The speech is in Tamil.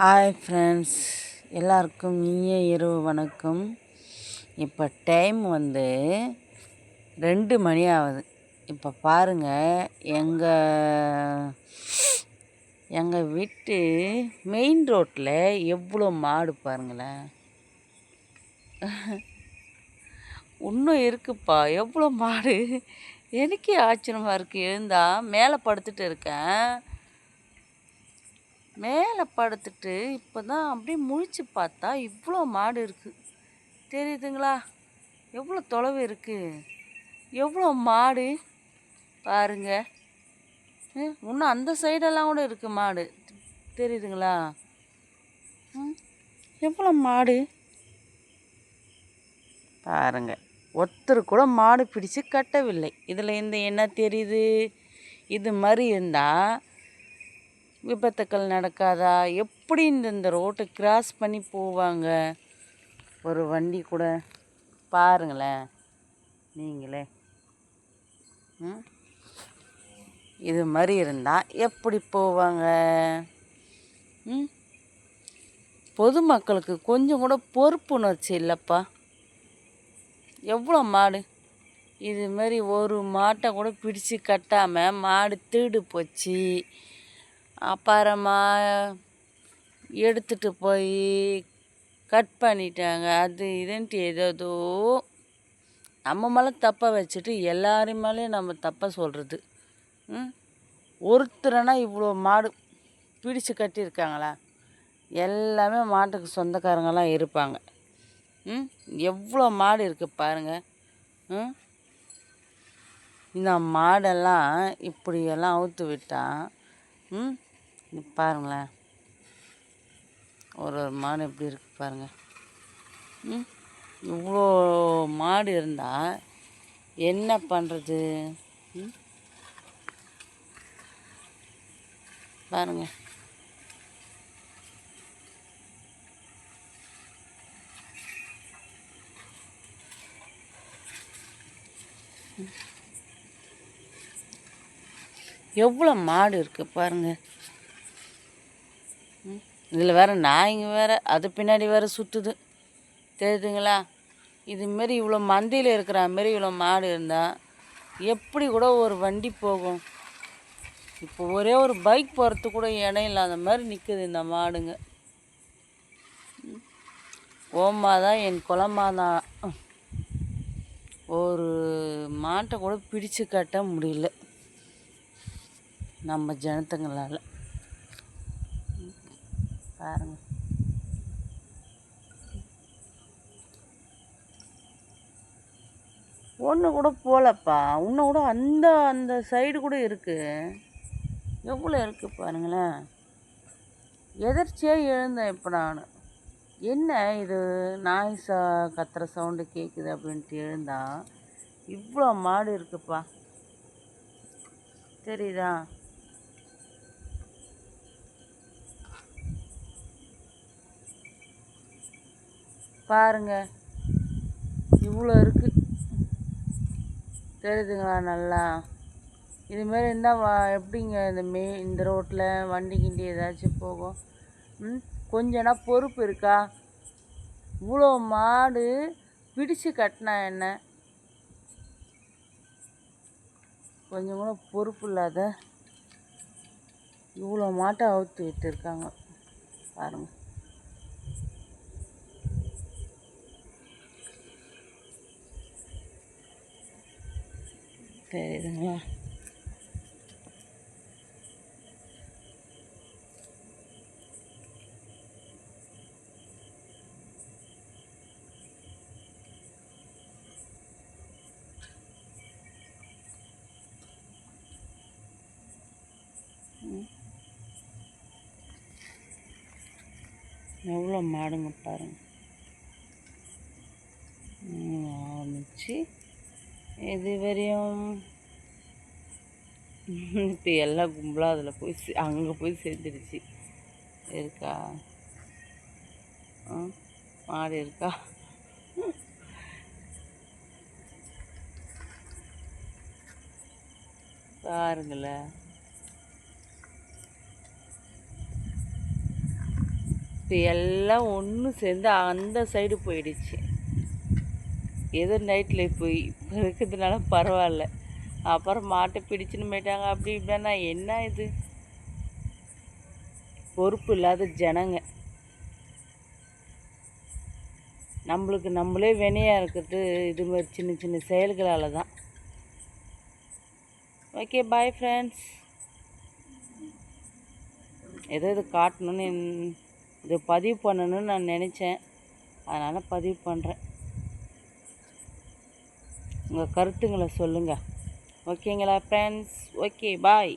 ஹாய் ஃப்ரெண்ட்ஸ், எல்லாருக்கும் இனிய இரவு வணக்கம். இப்போ டைம் 2 மணி ஆகுது. இப்போ பாருங்கள், எங்கள் வீட்டு மெயின் ரோட்டில் எவ்வளோ மாடு பாருங்களேன். இன்னும் இருக்குப்பா, எவ்வளோ மாடு. எனக்கே ஆச்சரியமாக இருக்குது. எழுந்தால் மேலே படுத்துட்டு இருக்கேன். மேலே படுத்துட்டு இப்போ தான் அப்படியே முழிச்சு பார்த்தா இவ்வளோ மாடு இருக்குது. தெரியுதுங்களா? எவ்வளோ தொலைவு இருக்குது, எவ்வளோ மாடு பாருங்க. இன்னும் அந்த சைடெல்லாம் கூட இருக்குது மாடு. தெரியுதுங்களா? எவ்வளோ மாடு பாருங்க. ஒருத்தர் கூட மாடு பிடிச்சு கட்டவில்லை. இதில் என்ன தெரியுது? இது மாதிரி இருந்தால் விபத்துக்கள் நடக்காதா? எப்படி இந்த ரோட்டை கிராஸ் பண்ணி போவாங்க ஒரு வண்டி கூட? பாருங்களேன் நீங்களே. இது மாதிரி இருந்தால் எப்படி போவாங்க? பொதுமக்களுக்கு கொஞ்சம் கூட பொறுப்புணர்ச்சி இல்லைப்பா. எவ்வளோ மாடு. இது மாதிரி ஒரு மாட்டை கூட பிடிச்சு கட்டாமல் மாடு திருடு போச்சு. அப்புறமா எடுத்துகிட்டு போய் கட் பண்ணிட்டாங்க. அது இதுன்ட்டு ஏதோ நம்ம மேலே தப்பை வச்சுட்டு எல்லாரும் மேலேயும் நம்ம தப்பை சொல்கிறது. ஒருத்தரனா இவ்வளோ மாடு பிடிச்சு கட்டியிருக்காங்களா? எல்லாமே மாட்டுக்கு சொந்தக்காரங்களாம் இருப்பாங்க. எவ்வளோ மாடு இருக்குது பாருங்கள். இந்த மாடெல்லாம் இப்படியெல்லாம் அவுத்து விட்டால் பாருங்களேன், ஒரு மாடு எப்படி இருக்குது பாருங்கள். இவ்வளோ மாடு இருந்தால் என்ன பண்ணுறது? பாருங்கள். எவ்வளோ மாடு இருக்குது பாருங்கள். இதில் வேறு நாய்ங்க வேறு அது பின்னாடி வேறு சுற்றுது. தெரியுதுங்களா? இதுமாரி இவ்வளோ மந்தையில் இருக்கிற மாரி இவ்வளோ மாடு இருந்தால் எப்படி கூட ஒரு வண்டி போகும்? இப்போ ஒரே ஒரு பைக் போகிறதுக்கு கூட இடம் இல்லாத மாதிரி நிற்குது இந்த மாடுங்க. ஓமாதான் என் குலமாதான். ஒரு மாட்டை கூட பிடிச்சு கட்ட முடியல நம்ம ஜனத்துங்களால். பாருங்க, ஒன்று கூட போகலப்பா. இன்னும் கூட அந்த சைடு கூட இருக்குது. எவ்வளோ இருக்குது பாருங்களேன். எதர்ச்சியாக எழுந்தேன் இப்போ நான். என்ன இது நாய் கத்துற சவுண்டு கேட்குது அப்படின்ட்டு எழுந்தா இவ்வளோ மாடு இருக்குப்பா. தெரியுதா? பாருங்க, இவ்வளோ இருக்குது. தெரியுதுங்களா? நல்லா இதுமாரி இருந்தால் எப்படிங்க இந்த ரோட்டில் வண்டி கிண்டி ஏதாச்சும் போகும்? கொஞ்சனா பொறுப்பு இருக்கா? இவ்வளோ மாடு பிடிச்சு கட்டினா என்ன? கொஞ்சம் கூட பொறுப்பு இல்லாத இவ்வளோ மாட்டை அவுத்து விட்டுருக்காங்க பாருங்கள். தெரியுதுங்களா? எவ்வளோ மாடுங்க பாருங்கள். ஆரம்பிச்சு இது வரையும் இப்போ எல்லாம் கும்பலாக அதில் போய் அங்கே போய் சேர்ந்துடுச்சு. இருக்கா? மாடு இருக்கா? பாருங்களேன். இப்போ எல்லாம் ஒன்று சேர்ந்து அந்த சைடு போயிடுச்சு. ஏதோ நைட்டில் இப்போ இப்போ இருக்கிறதுனால பரவாயில்ல. அப்புறம் மாட்டை பிடிச்சுன்னு போயிட்டாங்க அப்படி இப்படின்னா என்ன இது பொறுப்பு இல்லாத ஜனங்க. நம்மளுக்கு நம்மளே வினையாக இருக்கிறது இது மாதிரி சின்ன சின்ன செயல்களால் தான். Okay bye friends. ஏதோ இது காட்டணும்னு இது பதிவு பண்ணணும்னு நான் நினச்சேன், அதனால் பதிவு பண்ணுறேன். உங்கள் கருத்துங்களை சொல்லுங்கள். ஓகேங்களா ஃப்ரெண்ட்ஸ்? Okay bye.